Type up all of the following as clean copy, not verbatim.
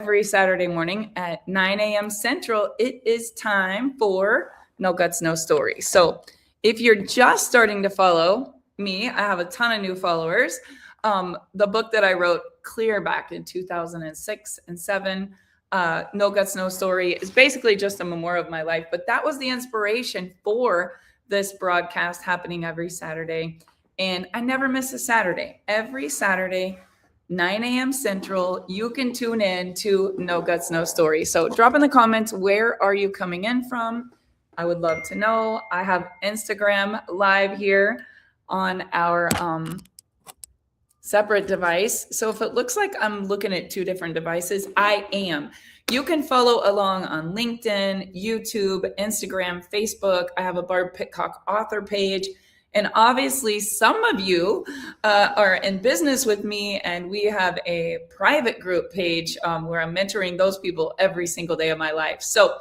every Saturday morning at 9 a.m. Central, it is time for No Guts, No Story. So if you're just starting to follow me, I have a ton of new followers. The book that I wrote clear back in 2006 and 7, No Guts, No Story, is basically just a memoir of my life. But that was the inspiration for this broadcast happening every Saturday. And I never miss a Saturday. Every Saturday, 9 a.m. Central, you can tune in to No Guts, No Story. So drop in the comments, where are you coming in from? I would love to know. I have Instagram live here on our separate device. So if it looks like I'm looking at two different devices, I am. You can follow along on LinkedIn, YouTube, Instagram, Facebook. I have a Barb Pitcock author page. And obviously, some of you are in business with me, and we have a private group page where I'm mentoring those people every single day of my life. So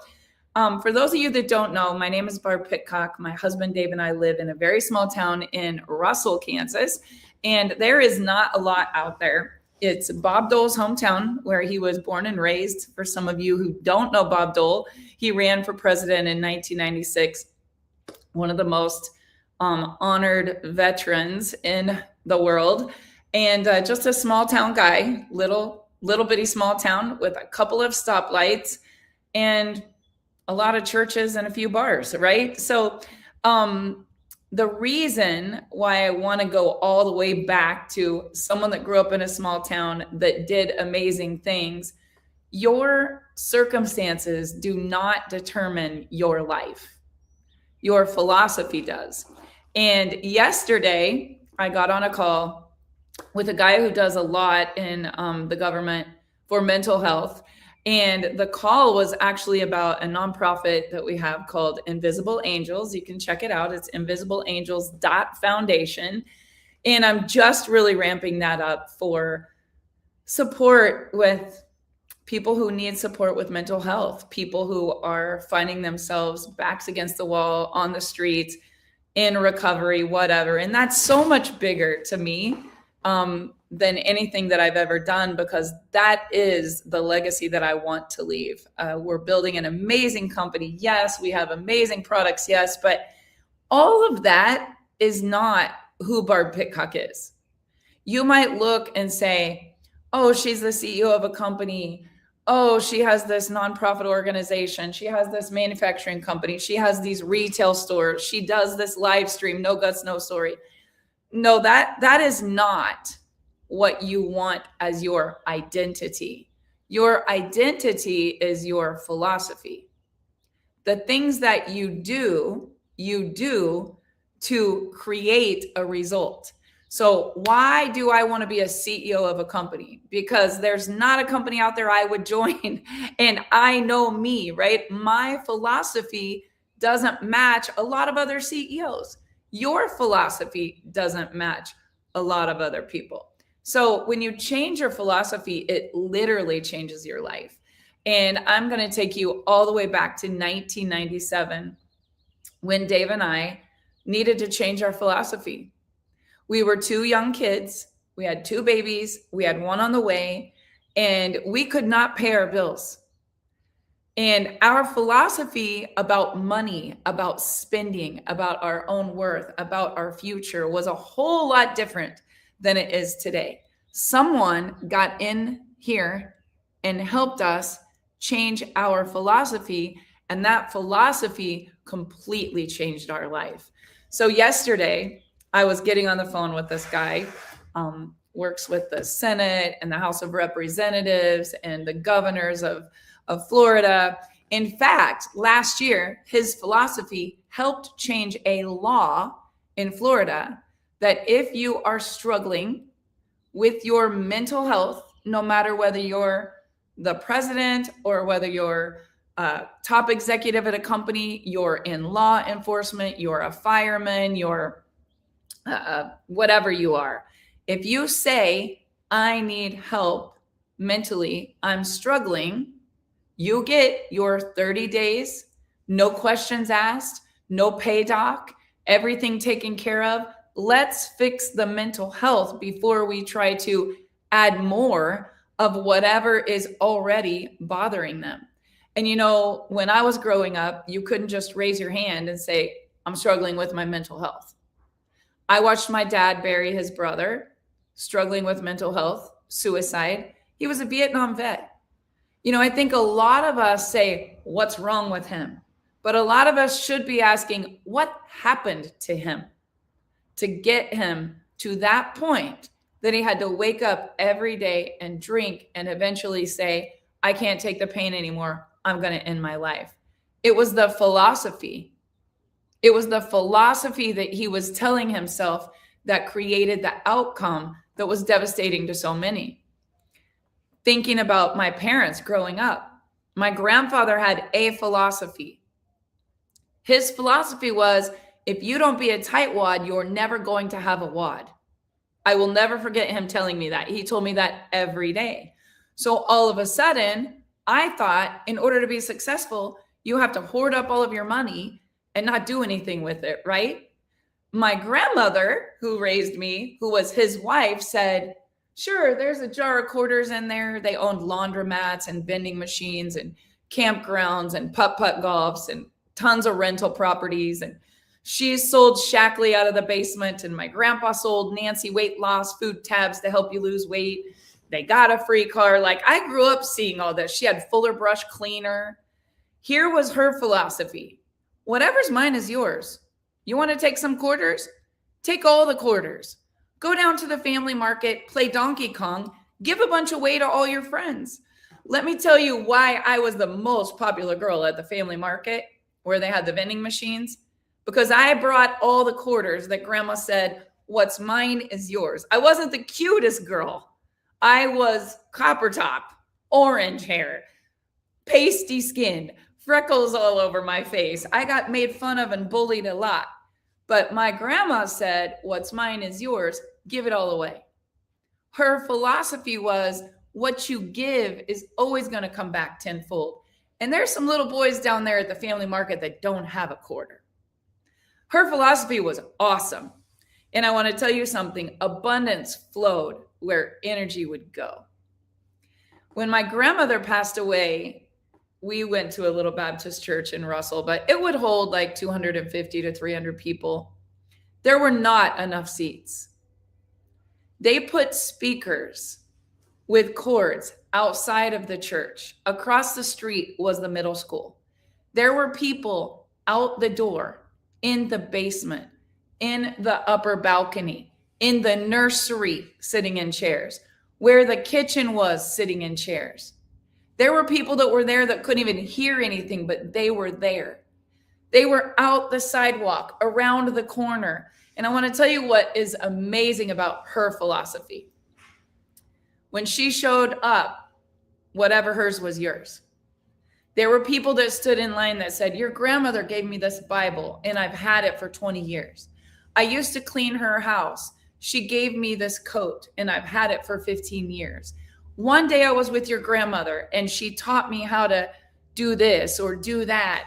for those of you that don't know, my name is Barb Pitcock. My husband, Dave, and I live in a very small town in Russell, Kansas. And there is not a lot out there. It's Bob Dole's hometown, where he was born and raised. For some of you who don't know Bob Dole, he ran for president in 1996, one of the most honored veterans in the world, and just a small town guy, little bitty small town with a couple of stoplights and a lot of churches and a few bars, right? So the reason why I want to go all the way back to someone that grew up in a small town that did amazing things, your circumstances do not determine your life. Your philosophy does. And yesterday, I got on a call with a guy who does a lot in the government for mental health. And the call was actually about a nonprofit that we have called Invisible Angels. You can check it out. It's invisibleangels.foundation. And I'm just really ramping that up for support with people who need support with mental health, people who are finding themselves backs against the wall on the streets, in recovery, whatever. And that's so much bigger to me than anything that I've ever done, because that is the legacy that I want to leave. We're building an amazing company. Yes, we have amazing products. Yes, but all of that is not who Barb Pitcock is. You might look and say, oh, she's the CEO of a company. Oh, she has this nonprofit organization. She has this manufacturing company. She has these retail stores. She does this live stream, No Guts, No Story. No, that is not what you want as your identity. Your identity is your philosophy. The things that you do to create a result. So why do I want to be a CEO of a company? Because there's not a company out there I would join. And I know me, right? My philosophy doesn't match a lot of other CEOs. Your philosophy doesn't match a lot of other people. So when you change your philosophy, it literally changes your life. And I'm going to take you all the way back to 1997, when Dave and I needed to change our philosophy. We were two young kids. We had two babies. We had one on the way, and we could not pay our bills. And our philosophy about money, about spending, about our own worth, about our future was a whole lot different than it is today. Someone got in here and helped us change our philosophy, and that philosophy completely changed our life. So yesterday, I was getting on the phone with this guy, works with the Senate and the House of Representatives and the governors of Florida. In fact, last year, his philosophy helped change a law in Florida that if you are struggling with your mental health, no matter whether you're the president or whether you're top executive at a company, you're in law enforcement, you're a fireman, you're whatever you are. If you say, I need help mentally, I'm struggling, you get your 30 days, no questions asked, no pay doc, everything taken care of. Let's fix the mental health before we try to add more of whatever is already bothering them. And when I was growing up, you couldn't just raise your hand and say, I'm struggling with my mental health. I watched my dad bury his brother, struggling with mental health, suicide. He was a Vietnam vet. I think a lot of us say, what's wrong with him? But a lot of us should be asking, what happened to him to get him to that point that he had to wake up every day and drink and eventually say, I can't take the pain anymore. I'm going to end my life. It was the philosophy. It was the philosophy that he was telling himself that created the outcome that was devastating to so many. Thinking about my parents growing up, my grandfather had a philosophy. His philosophy was, if you don't be a tightwad, you're never going to have a wad. I will never forget him telling me that. He told me that every day. So all of a sudden, I thought in order to be successful, you have to hoard up all of your money and not do anything with it, right? My grandmother, who raised me, who was his wife, said, sure, there's a jar of quarters in there. They owned laundromats and vending machines and campgrounds and putt-putt golfs and tons of rental properties. And she sold Shackley out of the basement. And my grandpa sold Nancy weight loss food tabs to help you lose weight. They got a free car. Like, I grew up seeing all this. She had Fuller brush cleaner. Here was her philosophy. Whatever's mine is yours. You want to take some quarters? Take all the quarters. Go down to the family market, play Donkey Kong, give a bunch away to all your friends. Let me tell you why I was the most popular girl at the family market where they had the vending machines. Because I brought all the quarters that grandma said, what's mine is yours. I wasn't the cutest girl. I was copper top, orange hair, pasty skinned, freckles all over my face. I got made fun of and bullied a lot. But my grandma said, what's mine is yours. Give it all away. Her philosophy was, what you give is always going to come back tenfold. And there's some little boys down there at the family market that don't have a quarter. Her philosophy was awesome. And I want to tell you something. Abundance flowed where energy would go. When my grandmother passed away, we went to a little Baptist church in Russell, but it would hold like 250 to 300 people. There were not enough seats. They put speakers with cords outside of the church. Across the street was the middle school. There were people out the door, in the basement, in the upper balcony, in the nursery, sitting in chairs, where the kitchen was, sitting in chairs. There were people that were there that couldn't even hear anything, but they were there. They were out the sidewalk, around the corner. And I want to tell you what is amazing about her philosophy. When she showed up, whatever hers was yours. There were people that stood in line that said, your grandmother gave me this Bible and I've had it for 20 years. I used to clean her house. She gave me this coat and I've had it for 15 years. One day I was with your grandmother and she taught me how to do this or do that.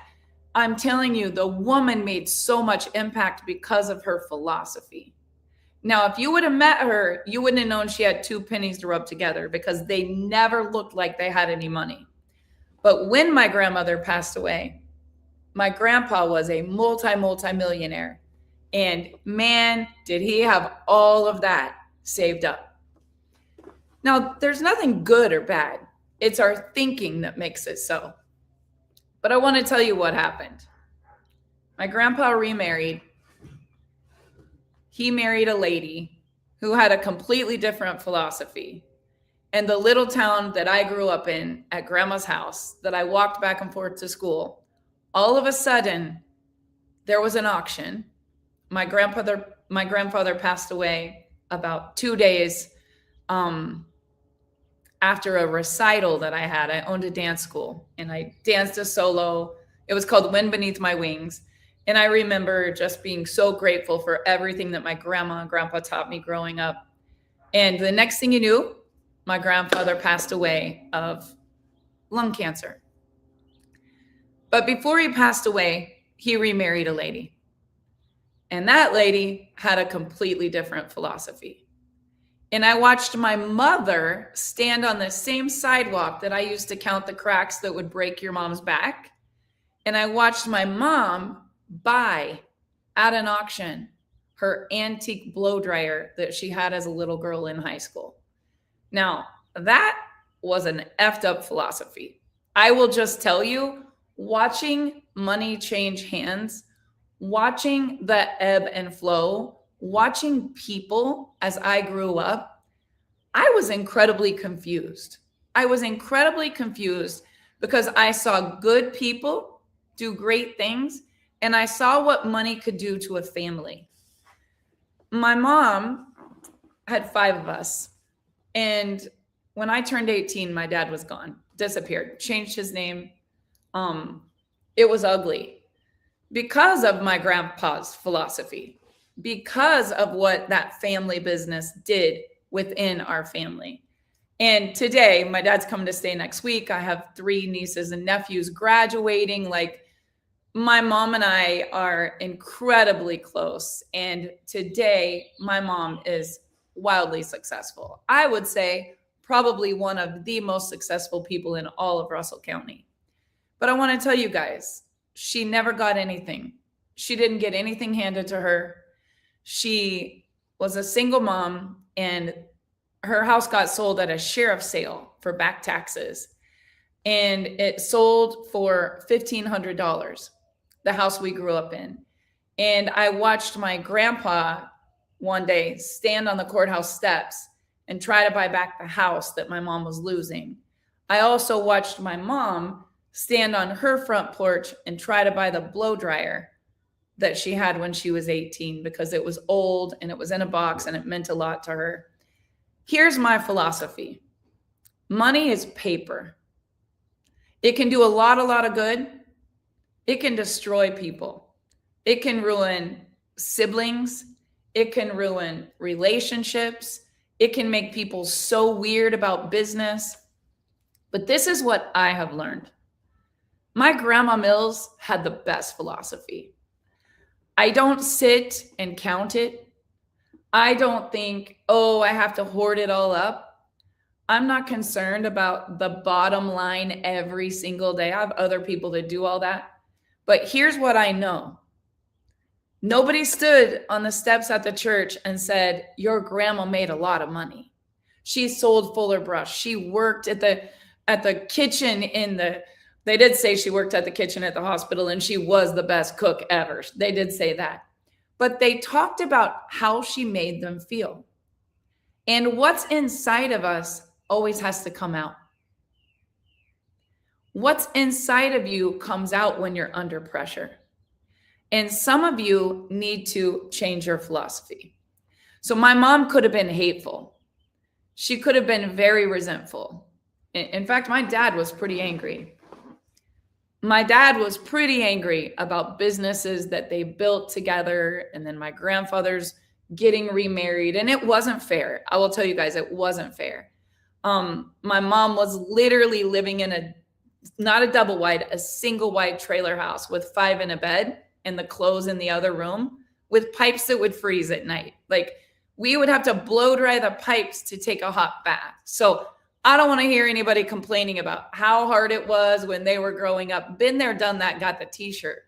I'm telling you, the woman made so much impact because of her philosophy. Now, if you would have met her, you wouldn't have known she had 2 pennies to rub together because they never looked like they had any money. But when my grandmother passed away, my grandpa was a multi-millionaire. And man, did he have all of that saved up. Now, there's nothing good or bad. It's our thinking that makes it so. But I want to tell you what happened. My grandpa remarried. He married a lady who had a completely different philosophy. And the little town that I grew up in at grandma's house, that I walked back and forth to school, all of a sudden, there was an auction. My grandfather passed away about 2 days after a recital that I had. I owned a dance school and I danced a solo. It was called Wind Beneath My Wings. And I remember just being so grateful for everything that my grandma and grandpa taught me growing up. And the next thing you knew, my grandfather passed away of lung cancer. But before he passed away, he remarried a lady. And that lady had a completely different philosophy. And I watched my mother stand on the same sidewalk that I used to count the cracks that would break your mom's back. And I watched my mom buy at an auction her antique blow dryer that she had as a little girl in high school. Now, that was an effed up philosophy. I will just tell you, watching money change hands, watching the ebb and flow, watching people as I grew up, I was incredibly confused. I was incredibly confused because I saw good people do great things and I saw what money could do to a family. My mom had 5 of us. And when I turned 18, my dad was gone, disappeared, changed his name. It was ugly because of my grandpa's philosophy, because of what that family business did within our family. And today, my dad's coming to stay next week. I have 3 nieces and nephews graduating. Like, my mom and I are incredibly close. And today, my mom is wildly successful. I would say probably one of the most successful people in all of Russell County. But I want to tell you guys, she never got anything. She didn't get anything handed to her. She was a single mom, and her house got sold at a sheriff's sale for back taxes. And it sold for $1,500, the house we grew up in. And I watched my grandpa one day stand on the courthouse steps and try to buy back the house that my mom was losing. I also watched my mom stand on her front porch and try to buy the blow dryer that she had when she was 18 because it was old and it was in a box and it meant a lot to her. Here's my philosophy. Money is paper. It can do a lot of good. It can destroy people. It can ruin siblings. It can ruin relationships. It can make people so weird about business. But this is what I have learned. My grandma Mills had the best philosophy. I don't sit and count it. I don't think, oh, I have to hoard it all up. I'm not concerned about the bottom line every single day. I have other people that do all that. But here's what I know. Nobody stood on the steps at the church and said, your grandma made a lot of money. She sold Fuller Brush. She worked at the kitchen they did say she worked at the kitchen at the hospital and she was the best cook ever. They did say that. But they talked about how she made them feel. And what's inside of us always has to come out. What's inside of you comes out when you're under pressure. And some of you need to change your philosophy. So my mom could have been hateful. She could have been very resentful. In fact, my dad was pretty angry. My dad was pretty angry about businesses that they built together, and then my grandfather's getting remarried, and it wasn't fair. I will tell you guys, it wasn't fair. My mom was literally living in not a double wide, a single wide trailer house with 5 in a bed and the clothes in the other room with pipes that would freeze at night. Like, we would have to blow dry the pipes to take a hot bath. So I don't want to hear anybody complaining about how hard it was when they were growing up. Been there, done that, got the t-shirt.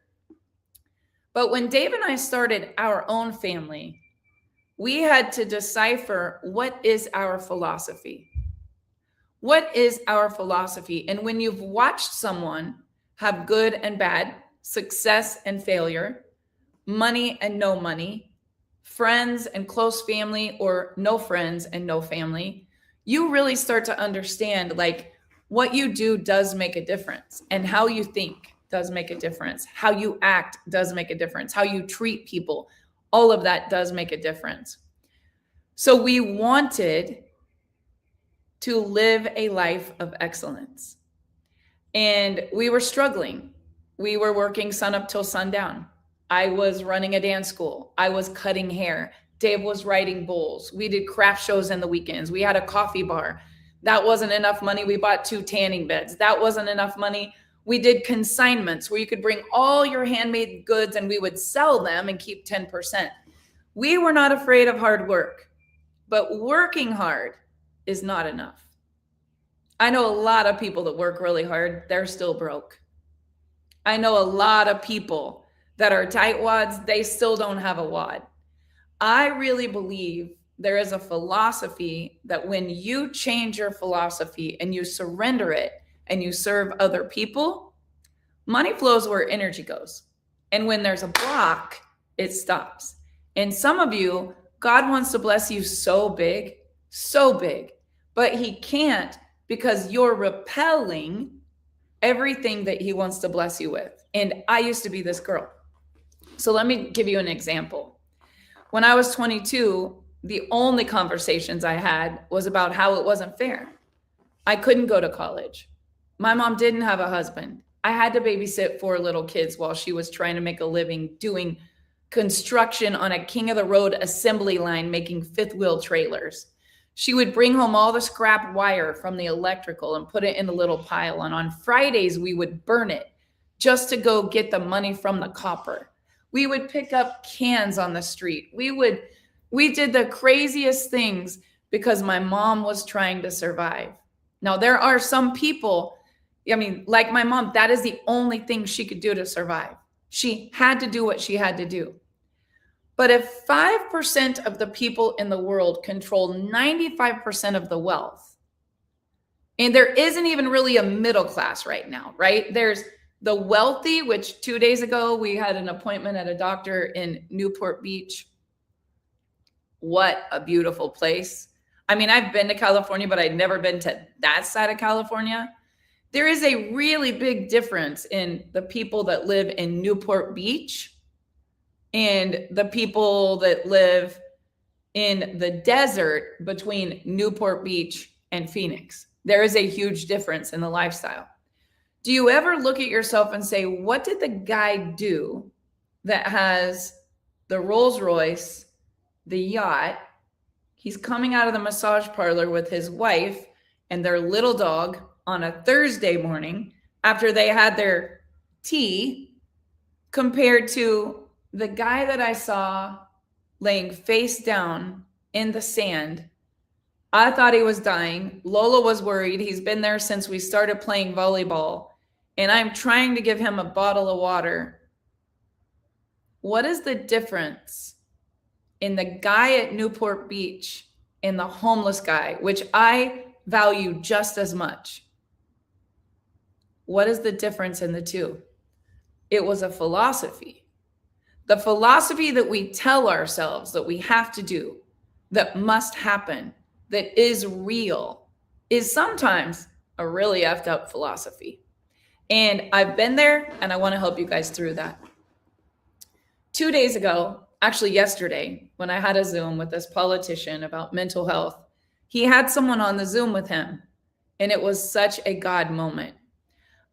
But when Dave and I started our own family, we had to decipher what is our philosophy. What is our philosophy? And when you've watched someone have good and bad, success and failure, money and no money, friends and close family, or no friends and no family, you really start to understand, like, what you do does make a difference, and how you think does make a difference. How you act does make a difference. How you treat people, all of that does make a difference. So we wanted to live a life of excellence, and we were struggling. We were working sun up till sundown. I was running a dance school. I was cutting hair. Dave was writing bowls. We did craft shows in the weekends. We had a coffee bar. That wasn't enough money. We bought 2 tanning beds. That wasn't enough money. We did consignments where you could bring all your handmade goods and we would sell them and keep 10%. We were not afraid of hard work. But working hard is not enough. I know a lot of people that work really hard, they're still broke. I know a lot of people that are tightwads, they still don't have a wad. I really believe there is a philosophy that when you change your philosophy and you surrender it and you serve other people, money flows where energy goes. And when there's a block, it stops. And some of you, God wants to bless you so big, but he can't because you're repelling everything that he wants to bless you with. And I used to be this girl. So let me give you an example. When I was 22, the only conversations I had was about how it wasn't fair. I couldn't go to college. My mom didn't have a husband. I had to babysit 4 little kids while she was trying to make a living doing construction on a king of the road assembly line, making 5th wheel trailers. She would bring home all the scrap wire from the electrical and put it in a little pile. And on Fridays, we would burn it just to go get the money from the copper. We would pick up cans on the street. We did the craziest things because my mom was trying to survive. Now, there are some people, I mean, like my mom, that is the only thing she could do to survive. She had to do what she had to do. But if 5% of the people in the world control 95% of the wealth, and there isn't even really a middle class right now, right? There's the wealthy, which 2 days ago, we had an appointment at a doctor in Newport Beach. What a beautiful place. I mean, I've been to California, but I'd never been to that side of California. There is a really big difference in the people that live in Newport Beach and the people that live in the desert between Newport Beach and Phoenix. There is a huge difference in the lifestyle. Do you ever look at yourself and say, what did the guy do that has the Rolls Royce, the yacht? He's coming out of the massage parlor with his wife and their little dog on a Thursday morning after they had their tea, compared to the guy that I saw laying face down in the sand. I thought he was dying. Lola was worried. He's been there since we started playing volleyball. And I'm trying to give him a bottle of water. What is the difference in the guy at Newport Beach and the homeless guy, which I value just as much? What is the difference in the two? It was a philosophy. The philosophy that we tell ourselves that we have to do, that must happen, that is real, is sometimes a really effed up philosophy. And I've been there, and I want to help you guys through that. 2 days ago, actually yesterday, when I had a Zoom with this politician about mental health, he had someone on the Zoom with him, and it was such a God moment.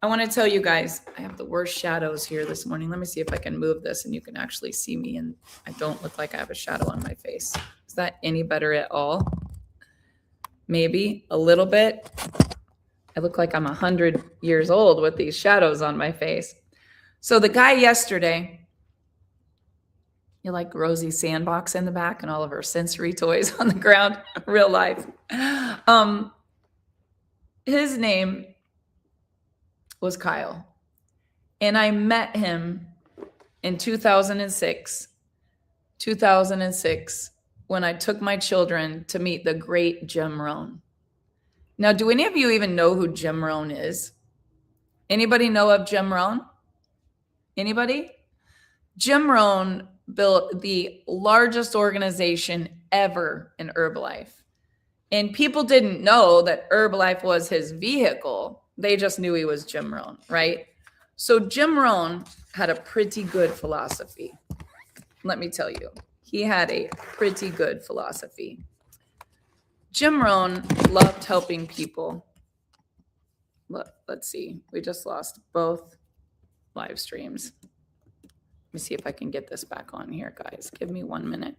I want to tell you guys, I have the worst shadows here this morning. Let me see if I can move this and you can actually see me and I don't look like I have a shadow on my face. Is that any better at all? Maybe a little bit. I look like I'm 100 years old with these shadows on my face. So the guy yesterday, you like Rosie Sandbox in the back and all of her sensory toys on the ground, real life. His name was Kyle. And I met him in 2006, when I took my children to meet the great Jim Rohn. Now, do any of you even know who Jim Rohn is? Anybody know of Jim Rohn? Anybody? Jim Rohn built the largest organization ever in Herbalife. And people didn't know that Herbalife was his vehicle. They just knew he was Jim Rohn, right? So Jim Rohn had a pretty good philosophy. Let me tell you, he had a pretty good philosophy. Jim Rohn loved helping people. Let's see. We just lost both live streams. Let me see if I can get this back on here, guys. Give me 1 minute.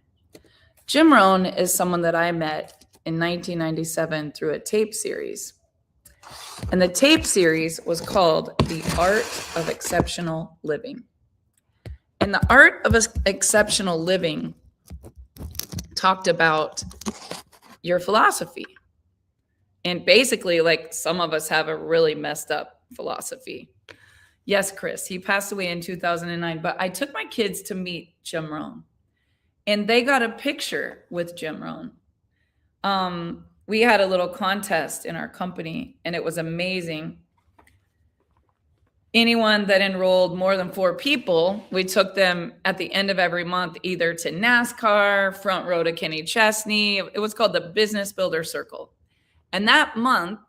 Jim Rohn is someone that I met in 1997 through a tape series. And the tape series was called The Art of Exceptional Living. And the Art of Exceptional Living talked about your philosophy. And basically, like, some of us have a really messed up philosophy. Yes, Chris, he passed away in 2009, but I took my kids to meet Jim Rohn, and they got a picture with Jim Rohn. We had a little contest in our company, and it was amazing. Anyone that enrolled more than 4 people, we took them at the end of every month, either to NASCAR, front row to Kenny Chesney. It was called the Business Builder Circle. And that month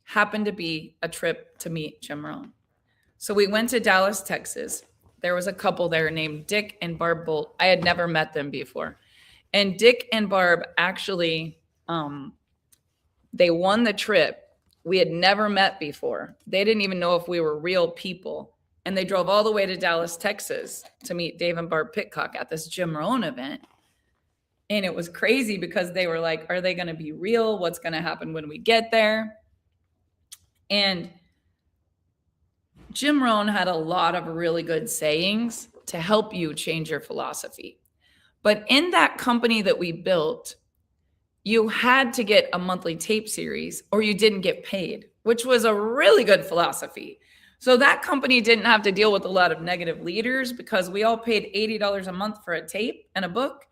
happened to be a trip to meet Jim Rohn. So we went to Dallas, Texas. There was a couple there named Dick and Barb Bolt. I had never met them before. And Dick and Barb actually, they won the trip. We had never met before. They didn't even know if we were real people. And they drove all the way to Dallas, Texas to meet Dave and Barb Pitcock at this Jim Rohn event. And it was crazy because they were like, are they going to be real? What's going to happen when we get there? And Jim Rohn had a lot of really good sayings to help you change your philosophy. But in that company that we built, you had to get a monthly tape series or you didn't get paid, which was a really good philosophy. So that company didn't have to deal with a lot of negative leaders because we all paid $80 a month for a tape and a book.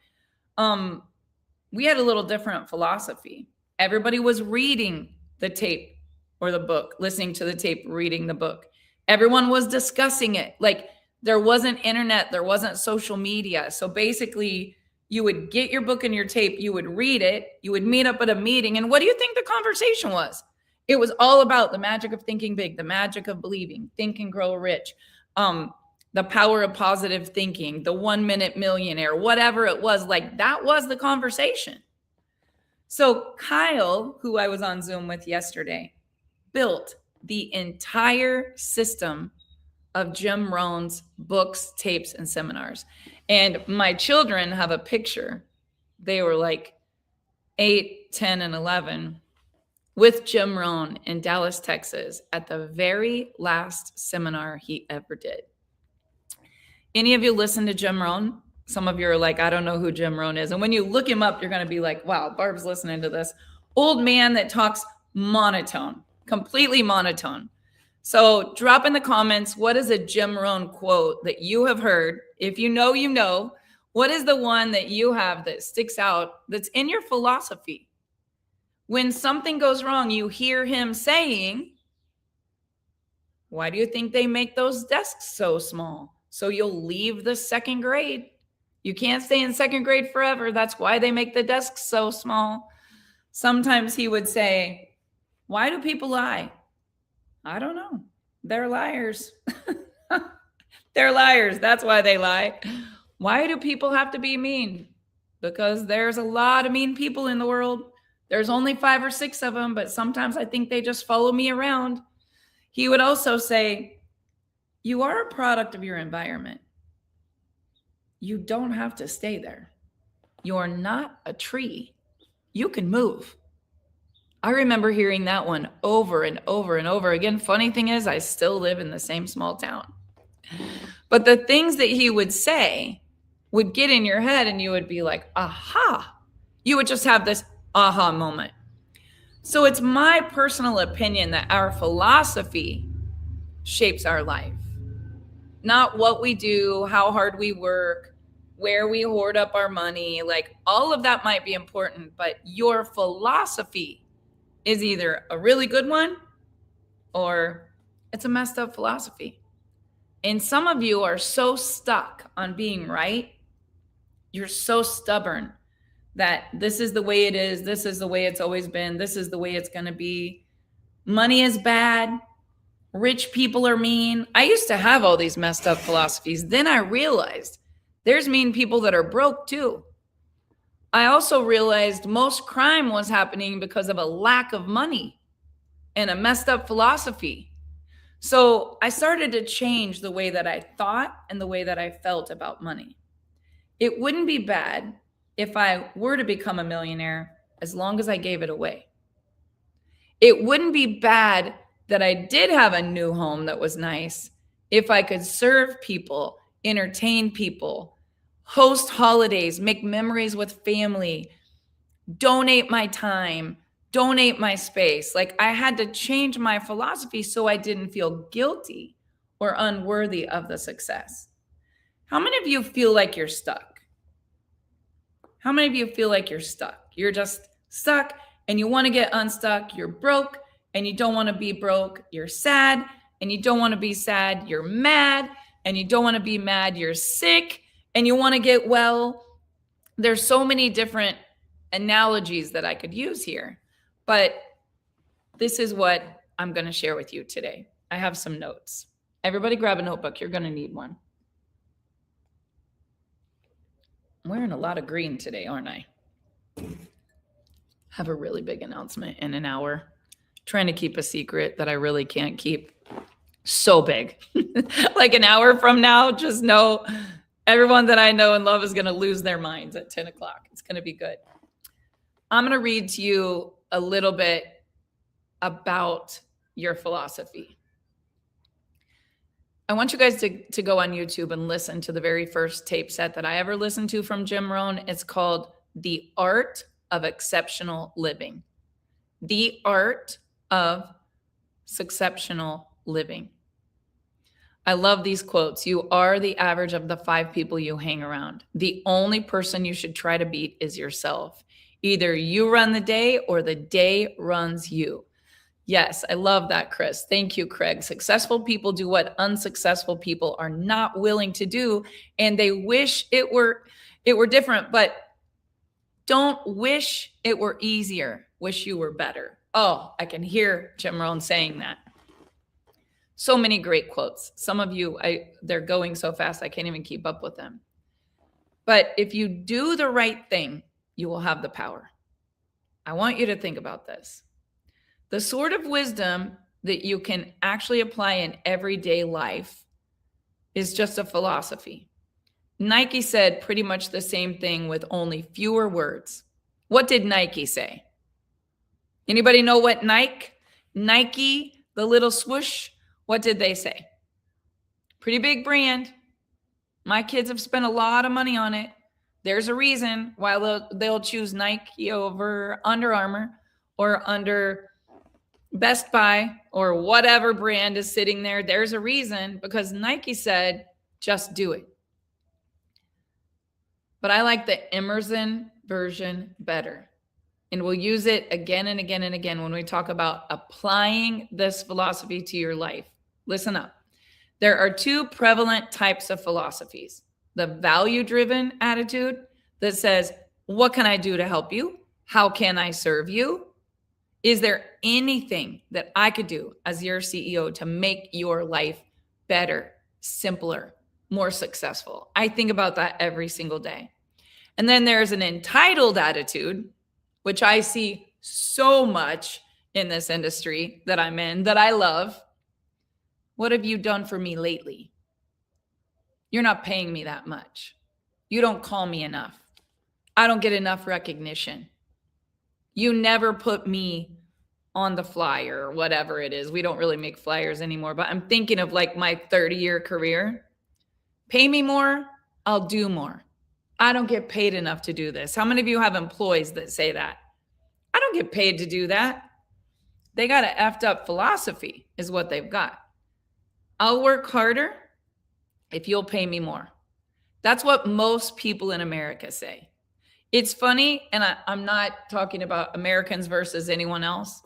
We had a little different philosophy. Everybody was reading the tape or the book, listening to the tape, reading the book. Everyone was discussing it. Like, there wasn't internet, there wasn't social media. So basically, you would get your book and your tape, you would read it, you would meet up at a meeting. And what do you think the conversation was? It was all about the magic of thinking big, the magic of believing, think and grow rich, the power of positive thinking, the 1 minute millionaire, whatever it was. Like, that was the conversation. So Kyle, who I was on Zoom with yesterday, built the entire system of Jim Rohn's books, tapes, and seminars. And my children have a picture. They were like 8, 10, and 11 with Jim Rohn in Dallas, Texas at the very last seminar he ever did. Any of you listen to Jim Rohn? Some of you are like, I don't know who Jim Rohn is. And when you look him up, you're going to be like, wow, Barb's listening to this old man that talks monotone, completely monotone. So drop in the comments, what is a Jim Rohn quote that you have heard? If you know, you know. What is the one that you have that sticks out that's in your philosophy? When something goes wrong, you hear him saying, why do you think they make those desks so small? So you'll leave the second grade. You can't stay in second grade forever. That's why they make the desks so small. Sometimes he would say, why do people lie? I don't know. They're liars. They're liars. That's why they lie. Why do people have to be mean? Because there's a lot of mean people in the world. There's only 5 or 6 of them, but sometimes I think they just follow me around. He would also say, you are a product of your environment. You don't have to stay there. You're not a tree. You can move. I remember hearing that one over and over and over again. Funny thing is, I still live in the same small town. But the things that he would say would get in your head and you would be like, aha. You would just have this aha moment. So it's my personal opinion that our philosophy shapes our life. Not what we do, how hard we work, where we hoard up our money. Like, all of that might be important, but your philosophy is either a really good one or it's a messed up philosophy. And some of you are so stuck on being right. You're so stubborn that this is the way it is. This is the way it's always been. This is the way it's going to be. Money is bad. Rich people are mean. I used to have all these messed up philosophies. Then I realized there's mean people that are broke too. I also realized most crime was happening because of a lack of money and a messed up philosophy. So I started to change the way that I thought and the way that I felt about money. It wouldn't be bad if I were to become a millionaire as long as I gave it away. It wouldn't be bad that I did have a new home that was nice if I could serve people, entertain people, host holidays, make memories with family, donate my time, donate my space. Like I had to change my philosophy so I didn't feel guilty or unworthy of the success. How many of you feel like you're stuck? How many of you feel like you're stuck? You're just stuck and you want to get unstuck. You're broke and you don't want to be broke. You're sad and you don't want to be sad. You're mad and you don't want to be mad. You're sick and you want to get well. There's so many different analogies that I could use here, but this is what I'm going to share with you today. I have some notes. Everybody grab a notebook. You're going to need one. I'm wearing a lot of green today, aren't I? Have a really big announcement in an hour. Trying to keep a secret that I really can't keep. So big. Like an hour from now, just know everyone that I know and love is going to lose their minds at 10 o'clock. It's going to be good. I'm going to read to you a little bit about your philosophy. I want you guys to go on YouTube and listen to the very first tape set that I ever listened to from Jim Rohn. It's called The Art of Exceptional Living. The Art of Exceptional Living. I love these quotes. You are the average of the 5 people you hang around. The only person you should try to beat is yourself. Either you run the day or the day runs you. Yes, I love that, Chris. Thank you, Craig. Successful people do what unsuccessful people are not willing to do, and they wish it were different, but don't wish it were easier. Wish you were better. Oh, I can hear Jim Rohn saying that. So many great quotes. Some of you, they're going so fast, I can't even keep up with them. But if you do the right thing, you will have the power. I want you to think about this. The sort of wisdom that you can actually apply in everyday life is just a philosophy. Nike said pretty much the same thing with only fewer words. What did Nike say? Anybody know what Nike, the little swoosh, what did they say? Pretty big brand. My kids have spent a lot of money on it. There's a reason why they'll choose Nike over Under Armour or under Best Buy or whatever brand is sitting there. There's a reason, because Nike said, just do it. But I like the Emerson version better. And we'll use it again and again and again when we talk about applying this philosophy to your life. Listen up. There are 2 prevalent types of philosophies. The value-driven attitude that says, what can I do to help you? How can I serve you? Is there anything that I could do as your CEO to make your life better, simpler, more successful? I think about that every single day. And then there's an entitled attitude, which I see so much in this industry that I'm in, that I love. What have you done for me lately? You're not paying me that much. You don't call me enough. I don't get enough recognition. You never put me on the flyer or whatever it is. We don't really make flyers anymore, but I'm thinking of like my 30-year career. Pay me more, I'll do more. I don't get paid enough to do this. How many of you have employees that say that? I don't get paid to do that. They got an effed up philosophy is what they've got. I'll work harder if you'll pay me more. That's what most people in America say. It's funny, and I'm not talking about Americans versus anyone else,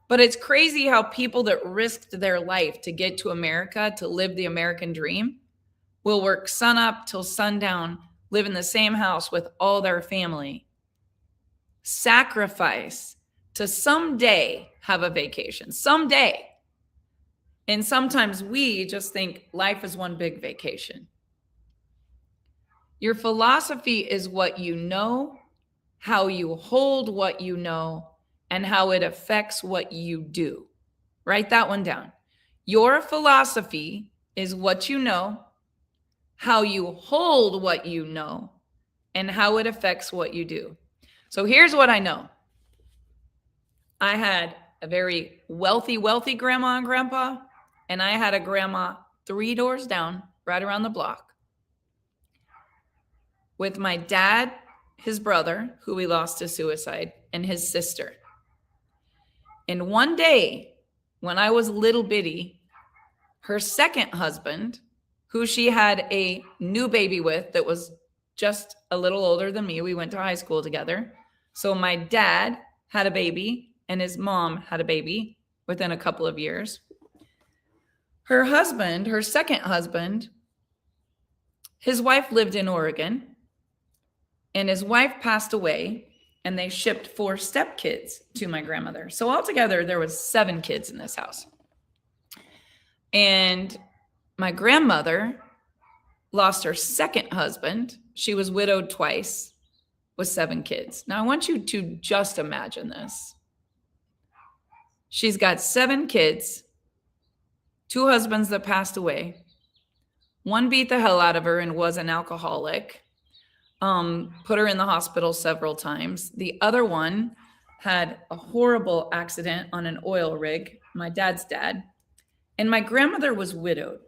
but it's crazy how people that risked their life to get to America, to live the American dream, will work sun up till sundown, live in the same house with all their family, sacrifice to someday have a vacation, someday. And sometimes we just think life is one big vacation. Your philosophy is what you know, how you hold what you know, and how it affects what you do. Write that one down. Your philosophy is what you know, how you hold what you know, and how it affects what you do. So here's what I know. I had a very wealthy grandma and grandpa, and I had a grandma 3 doors down, right around the block. with my dad, his brother, who we lost to suicide, and his sister. And one day, when I was little bitty, her second husband, who she had a new baby with that was just a little older than me, we went to high school together. So my dad had a baby and his mom had a baby within a couple of years. Her husband, her second husband, his wife lived in Oregon, and his wife passed away, and they shipped 4 stepkids to my grandmother. So altogether, there was 7 kids in this house. And my grandmother lost her second husband. She was widowed twice with 7 kids. Now, I want you to just imagine this. She's got 7 kids, 2 husbands that passed away. One beat the hell out of her and was an alcoholic. Put her in the hospital several times. The other one had a horrible accident on an oil rig, my dad's dad. And my grandmother was widowed.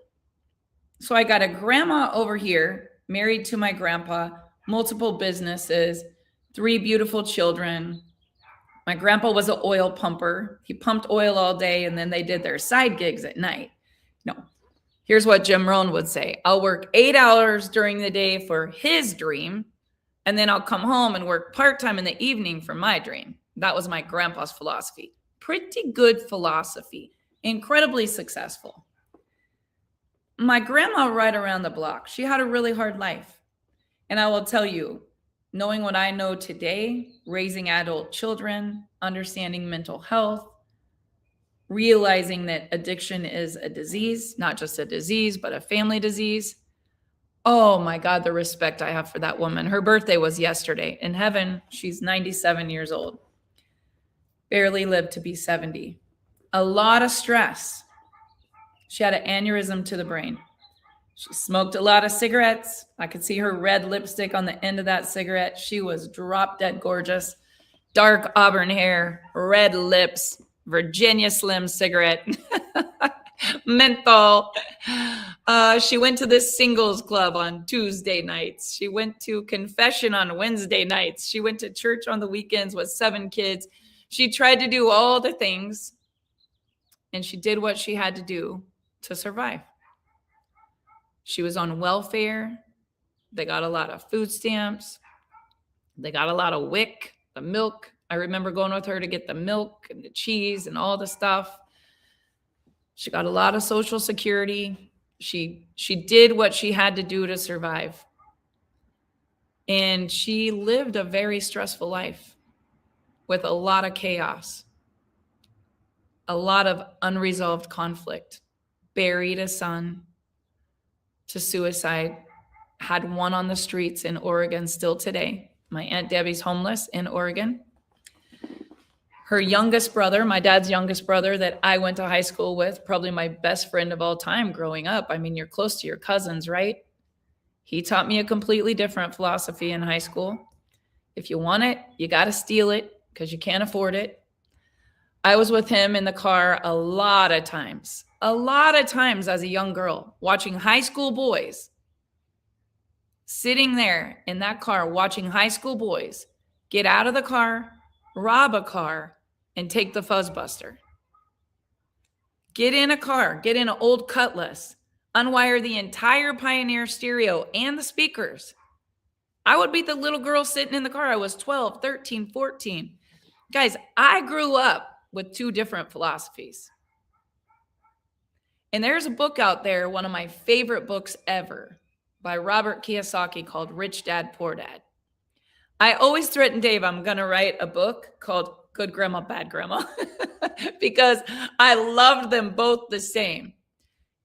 So I got a grandma over here, married to my grandpa, multiple businesses, 3 beautiful children. My grandpa was an oil pumper. He pumped oil all day, and then they did their side gigs at night. No, here's what Jim Rohn would say. I'll work 8 hours during the day for his dream, and then I'll come home and work part-time in the evening for my dream. That was my grandpa's philosophy. Pretty good philosophy. Incredibly successful. My grandma, right around the block, she had a really hard life. And I will tell you, knowing what I know today, raising adult children, understanding mental health, realizing that addiction is a disease, not just a disease, but a family disease. Oh my God, the respect I have for that woman. Her birthday was yesterday. In heaven, she's 97 years old. Barely lived to be 70. A lot of stress. She had an aneurysm to the brain. She smoked a lot of cigarettes. I could see her red lipstick on the end of that cigarette. She was drop dead gorgeous. Dark auburn hair, red lips, Virginia Slim cigarette, menthol. She went to this singles club on Tuesday nights. She went to confession on Wednesday nights. She went to church on the weekends with 7 kids. She tried to do all the things, and she did what she had to do to survive. She was on welfare. They got a lot of food stamps. They got a lot of WIC, the milk. I remember going with her to get the milk and the cheese and all the stuff. She got a lot of Social Security. She did what she had to do to survive. And she lived a very stressful life with a lot of chaos, a lot of unresolved conflict, buried a son to suicide, had one on the streets in Oregon still today. My Aunt Debbie's homeless in Oregon. Her youngest brother, my dad's youngest brother that I went to high school with, probably my best friend of all time growing up. I mean, you're close to your cousins, right? He taught me a completely different philosophy in high school. If you want it, you got to steal it because you can't afford it. I was with him in the car a lot of times as a young girl, watching high school boys, sitting there in that car, watching high school boys get out of the car, rob a car, and take the fuzzbuster. Get in a car, get in an old Cutlass, unwire the entire Pioneer stereo and the speakers. I would be the little girl sitting in the car. I was 12, 13, 14. Guys, I grew up with 2 different philosophies. And there's a book out there, one of my favorite books ever, by Robert Kiyosaki called Rich Dad, Poor Dad. I always threaten Dave I'm going to write a book called Good Grandma, Bad Grandma because I loved them both the same.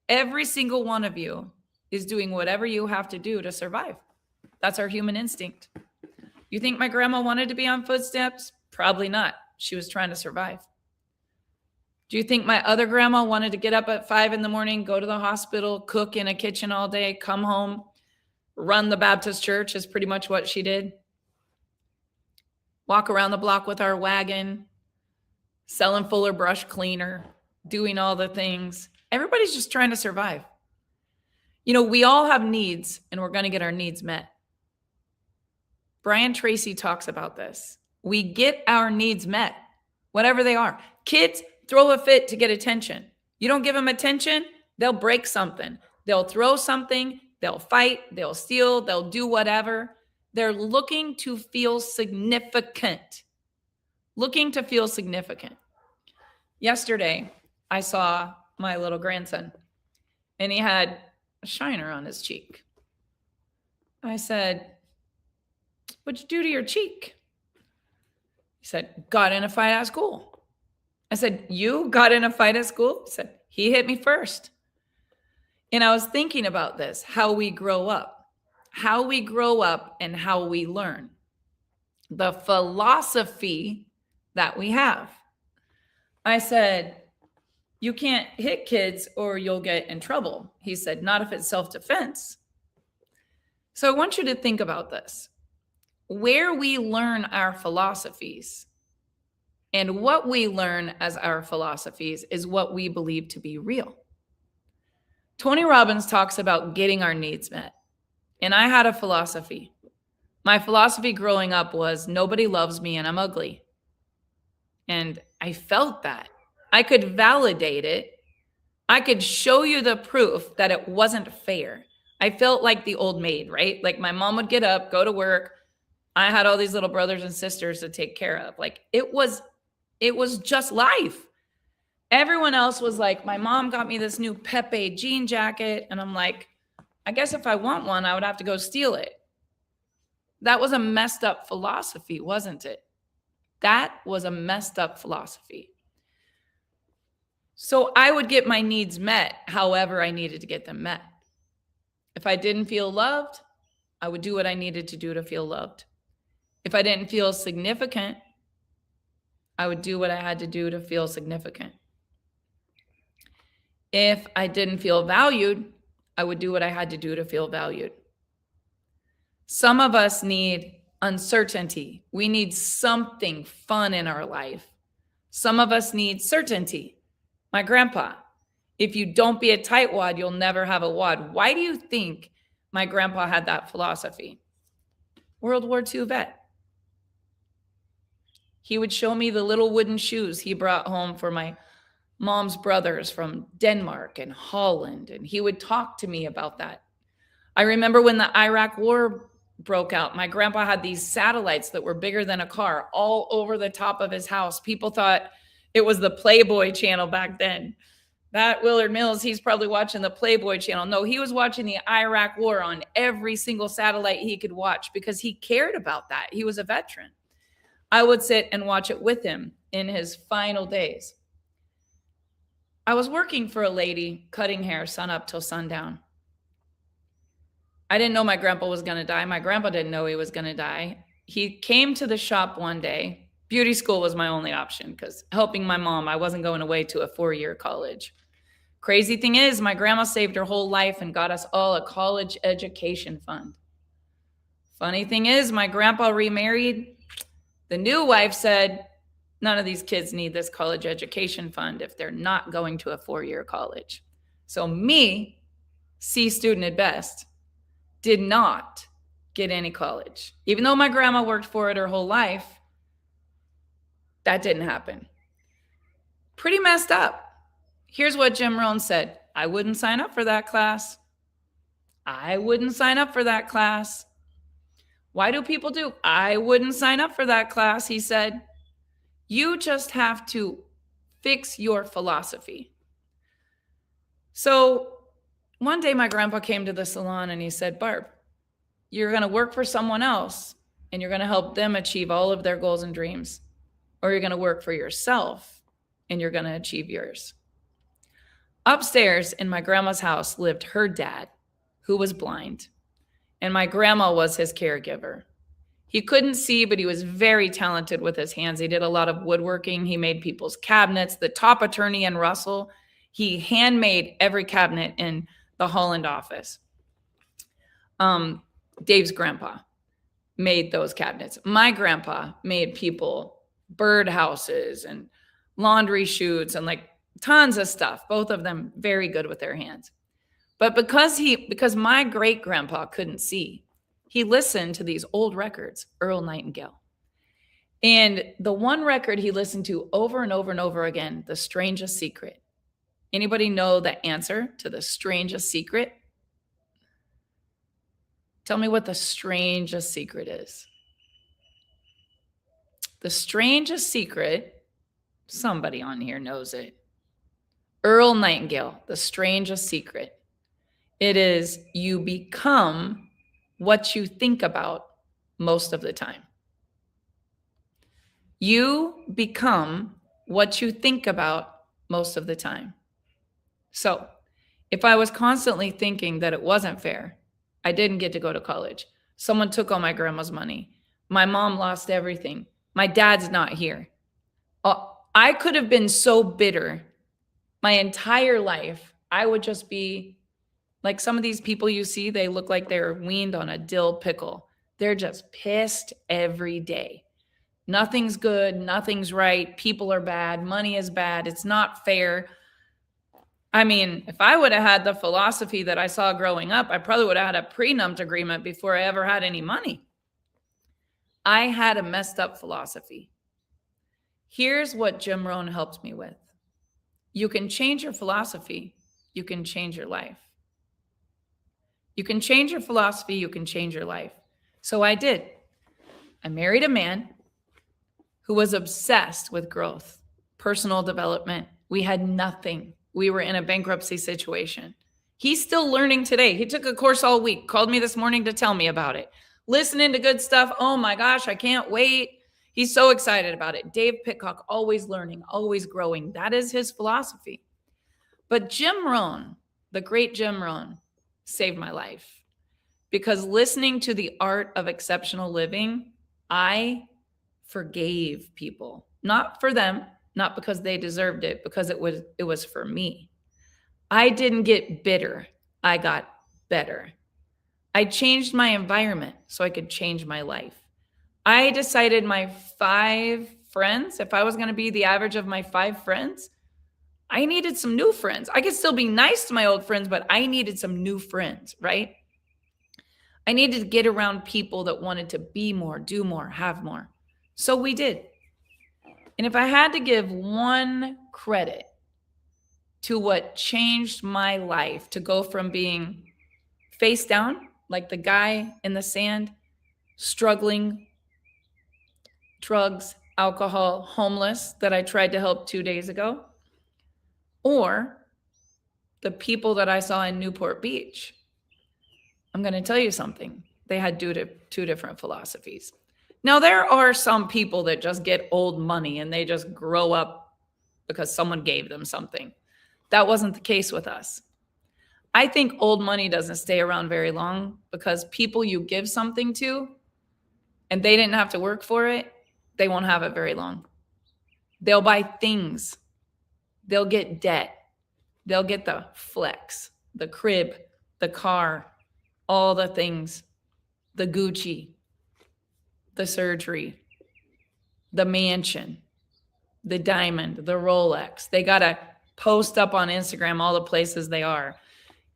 Every single one of you is doing whatever you have to do to survive. That's our human instinct. You think my grandma wanted to be on footsteps? Probably not. She was trying to survive. Do you think my other grandma wanted to get up at 5 a.m, go to the hospital, cook in a kitchen all day, come home, run the Baptist church is pretty much what she did? Walk around the block with our wagon, selling Fuller brush cleaner, doing all the things. Everybody's just trying to survive. You know, we all have needs and we're going to get our needs met. Brian Tracy talks about this. We get our needs met, whatever they are. Kids throw a fit to get attention. You don't give them attention, they'll break something. They'll throw something, they'll fight, they'll steal, they'll do whatever. They're looking to feel significant. Looking to feel significant. Yesterday, I saw my little grandson, and he had a shiner on his cheek. I said, "What'd you do to your cheek?" He said, "Got in a fight at school." I said, "You got in a fight at school?" He said, "He hit me first." And I was thinking about this, how we grow up and how we learn. The philosophy that we have. I said, "You can't hit kids or you'll get in trouble." He said, "Not if it's self-defense." So I want you to think about this. Where we learn our philosophies and what we learn as our philosophies is what we believe to be real. Tony Robbins talks about getting our needs met. And I had a philosophy. My philosophy growing up was nobody loves me and I'm ugly. And I felt that. I could validate it. I could show you the proof that it wasn't fair. I felt like the old maid, right? Like my mom would get up, go to work. I had all these little brothers and sisters to take care of. Like it was just life. Everyone else was like, my mom got me this new Pepe jean jacket. And I'm like, I guess if I want one, I would have to go steal it. That was a messed up philosophy, wasn't it? That was a messed up philosophy. So I would get my needs met however I needed to get them met. If I didn't feel loved, I would do what I needed to do to feel loved. If I didn't feel significant, I would do what I had to do to feel significant. If I didn't feel valued, I would do what I had to do to feel valued. Some of us need uncertainty. We need something fun in our life. Some of us need certainty. My grandpa, if you don't be a tightwad, you'll never have a wad. Why do you think my grandpa had that philosophy? World War II vet. He would show me the little wooden shoes he brought home for my mom's brothers from Denmark and Holland, and he would talk to me about that. I remember when the Iraq War broke out, my grandpa had these satellites that were bigger than a car all over the top of his house. People thought it was the Playboy channel back then. That Willard Mills, he's probably watching the Playboy channel. No, he was watching the Iraq War on every single satellite he could watch because he cared about that. He was a veteran. I would sit and watch it with him in his final days. I was working for a lady cutting hair sun up till sundown. I didn't know my grandpa was going to die. My grandpa didn't know he was going to die. He came to the shop one day. Beauty school was my only option because helping my mom, I wasn't going away to a 4-year college. Crazy thing is, my grandma saved her whole life and got us all a college education fund. Funny thing is, my grandpa remarried. The new wife said, none of these kids need this college education fund if they're not going to a 4-year college. So me, C student at best, did not get any college. Even though my grandma worked for it her whole life, that didn't happen. Pretty messed up. Here's what Jim Rohn said. I wouldn't sign up for that class. I wouldn't sign up for that class. Why do people do? I wouldn't sign up for that class, he said. You just have to fix your philosophy. So one day my grandpa came to the salon and he said, Barb, you're going to work for someone else and you're going to help them achieve all of their goals and dreams. Or you're going to work for yourself and you're going to achieve yours. Upstairs in my grandma's house lived her dad, who was blind, and my grandma was his caregiver. He couldn't see, but he was very talented with his hands. He did a lot of woodworking. He made people's cabinets. The top attorney in Russell, he handmade every cabinet in the Holland office. Dave's grandpa made those cabinets. My grandpa made people bird houses and laundry chutes and like tons of stuff. Both of them very good with their hands. But because my great grandpa couldn't see, He listened to these old records, Earl Nightingale. And the one record he listened to over and over and over again, The Strangest Secret. Anybody know the answer to The Strangest Secret? Tell me what The Strangest Secret is. The Strangest Secret, somebody on here knows it. Earl Nightingale, The Strangest Secret. It is you become what you think about most of the time. You become what you think about most of the time. So if I was constantly thinking that it wasn't fair, I didn't get to go to college, someone took all my grandma's money, my mom lost everything, my dad's not here, I could have been so bitter my entire life. I would just be like some of these people you see, they look like they're weaned on a dill pickle. They're just pissed every day. Nothing's good. Nothing's right. People are bad. Money is bad. It's not fair. I mean, if I would have had the philosophy that I saw growing up, I probably would have had a prenup agreement before I ever had any money. I had a messed up philosophy. Here's what Jim Rohn helped me with. You can change your philosophy. You can change your life. You can change your philosophy. You can change your life. So I did. I married a man who was obsessed with growth, personal development. We had nothing. We were in a bankruptcy situation. He's still learning today. He took a course all week, called me this morning to tell me about it. Listening to good stuff. Oh my gosh, I can't wait. He's so excited about it. Dave Pitcock, always learning, always growing. That is his philosophy. But Jim Rohn, the great Jim Rohn, saved my life. Because listening to The Art of Exceptional Living, I forgave people. Not for them, not because they deserved it, because it was for me. I didn't get bitter. I got better. I changed my environment so I could change my life. I decided my 5 friends, if I was going to be the average of my 5 friends, I needed some new friends. I could still be nice to my old friends, but I needed some new friends, right? I needed to get around people that wanted to be more, do more, have more. So we did. And if I had to give one credit to what changed my life, to go from being face down, like the guy in the sand, struggling, drugs, alcohol, homeless that I tried to help 2 days ago, or the people that I saw in Newport Beach, I'm going to tell you something. They had two different philosophies. Now, there are some people that just get old money and they just grow up because someone gave them something. That wasn't the case with us. I think old money doesn't stay around very long because people you give something to and they didn't have to work for it, they won't have it very long. They'll buy things. They'll get debt. They'll get the flex, the crib, the car, all the things, the Gucci, the surgery, the mansion, the diamond, the Rolex. They got to post up on Instagram all the places they are.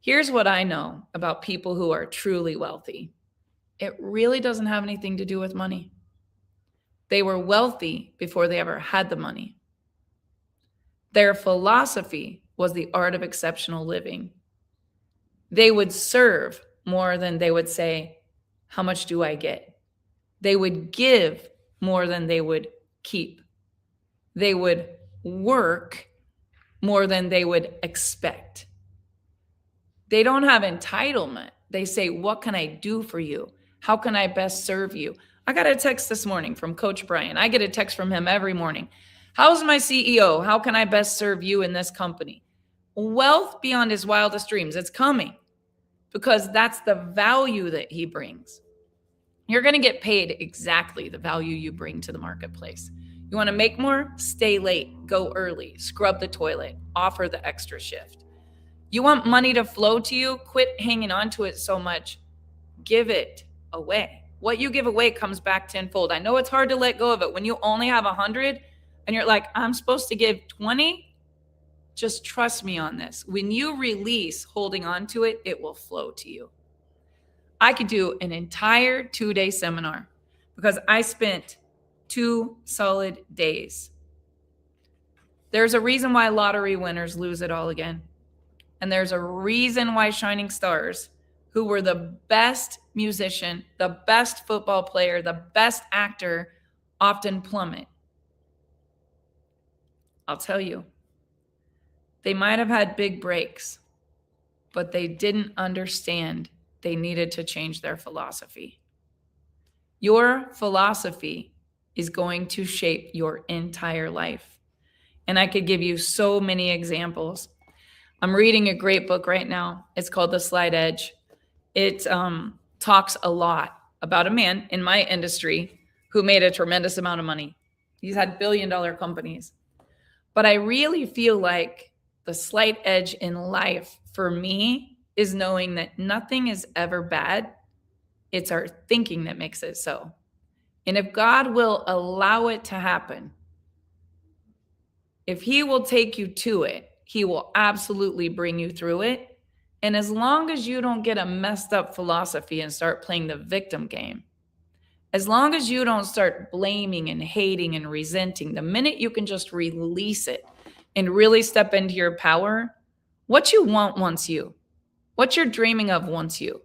Here's what I know about people who are truly wealthy. It really doesn't have anything to do with money. They were wealthy before they ever had the money. Their philosophy was the art of exceptional living. They would serve more than they would say, how much do I get? They would give more than they would keep. They would work more than they would expect. They don't have entitlement. They say, what can I do for you? How can I best serve you? I got a text this morning from Coach Brian. I get a text from him every morning. How's my CEO? How can I best serve you in this company? Wealth beyond his wildest dreams. It's coming because that's the value that he brings. You're going to get paid exactly the value you bring to the marketplace. You want to make more? Stay late, go early, scrub the toilet, offer the extra shift. You want money to flow to you? Quit hanging on to it so much. Give it away. What you give away comes back tenfold. I know it's hard to let go of it when you only have 100 and you're like, I'm supposed to give 20. Just trust me on this. When you release holding on to it, it will flow to you. I could do an entire 2-day seminar because I spent 2 solid days. There's a reason why lottery winners lose it all again. And there's a reason why shining stars, who were the best musician, the best football player, the best actor, often plummet. I'll tell you, they might have had big breaks, but they didn't understand they needed to change their philosophy. Your philosophy is going to shape your entire life. And I could give you so many examples. I'm reading a great book right now. It's called The Slight Edge. It talks a lot about a man in my industry who made a tremendous amount of money. He's had billion-dollar companies. But I really feel like the slight edge in life for me is knowing that nothing is ever bad. It's our thinking that makes it so. And if God will allow it to happen, if he will take you to it, he will absolutely bring you through it. And as long as you don't get a messed up philosophy and start playing the victim game, as long as you don't start blaming and hating and resenting, the minute you can just release it and really step into your power, what you want wants you. What you're dreaming of wants you.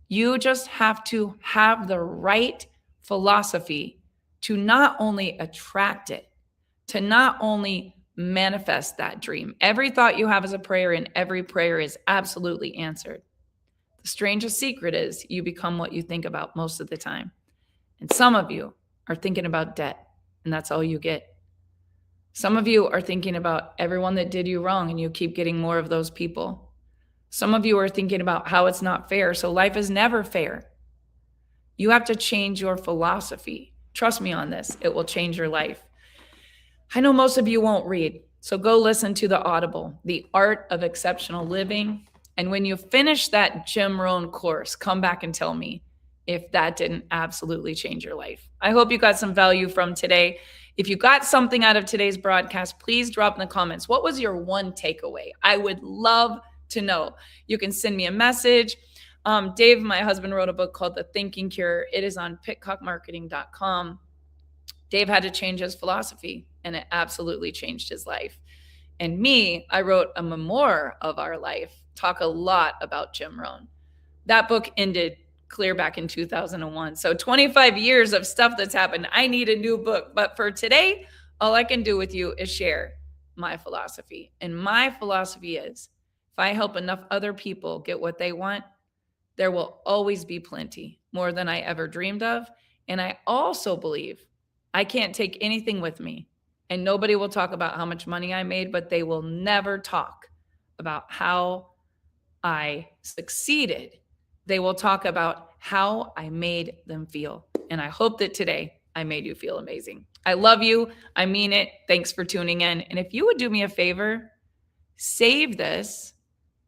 You just have to have the right philosophy to not only attract it, to not only manifest that dream. Every thought you have is a prayer, and every prayer is absolutely answered. The strangest secret is you become what you think about most of the time. And some of you are thinking about debt, and that's all you get. Some of you are thinking about everyone that did you wrong, and you keep getting more of those people. Some of you are thinking about how it's not fair, so life is never fair. You have to change your philosophy. Trust me on this. It will change your life. I know most of you won't read, so go listen to the Audible, The Art of Exceptional Living. And when you finish that Jim Rohn course, come back and tell me if that didn't absolutely change your life. I hope you got some value from today. If you got something out of today's broadcast, please drop in the comments. What was your one takeaway? I would love to know. You can send me a message. Dave, my husband, wrote a book called The Thinking Cure. It is on pitcockmarketing.com. Dave had to change his philosophy, and it absolutely changed his life. And me, I wrote a memoir of our life, talk a lot about Jim Rohn. That book ended clear back in 2001. So 25 years of stuff that's happened. I need a new book. But for today, all I can do with you is share my philosophy. And my philosophy is, if I help enough other people get what they want, there will always be plenty, more than I ever dreamed of. And I also believe I can't take anything with me, and nobody will talk about how much money I made, but they will never talk about how I succeeded. They will talk about how I made them feel. And I hope that today I made you feel amazing. I love you. I mean it. Thanks for tuning in. And if you would do me a favor, save this,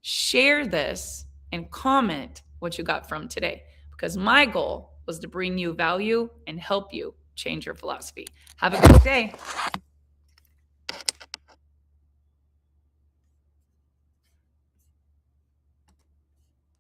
share this, and comment what you got from today, because my goal was to bring you value and help you change your philosophy. Have a good day.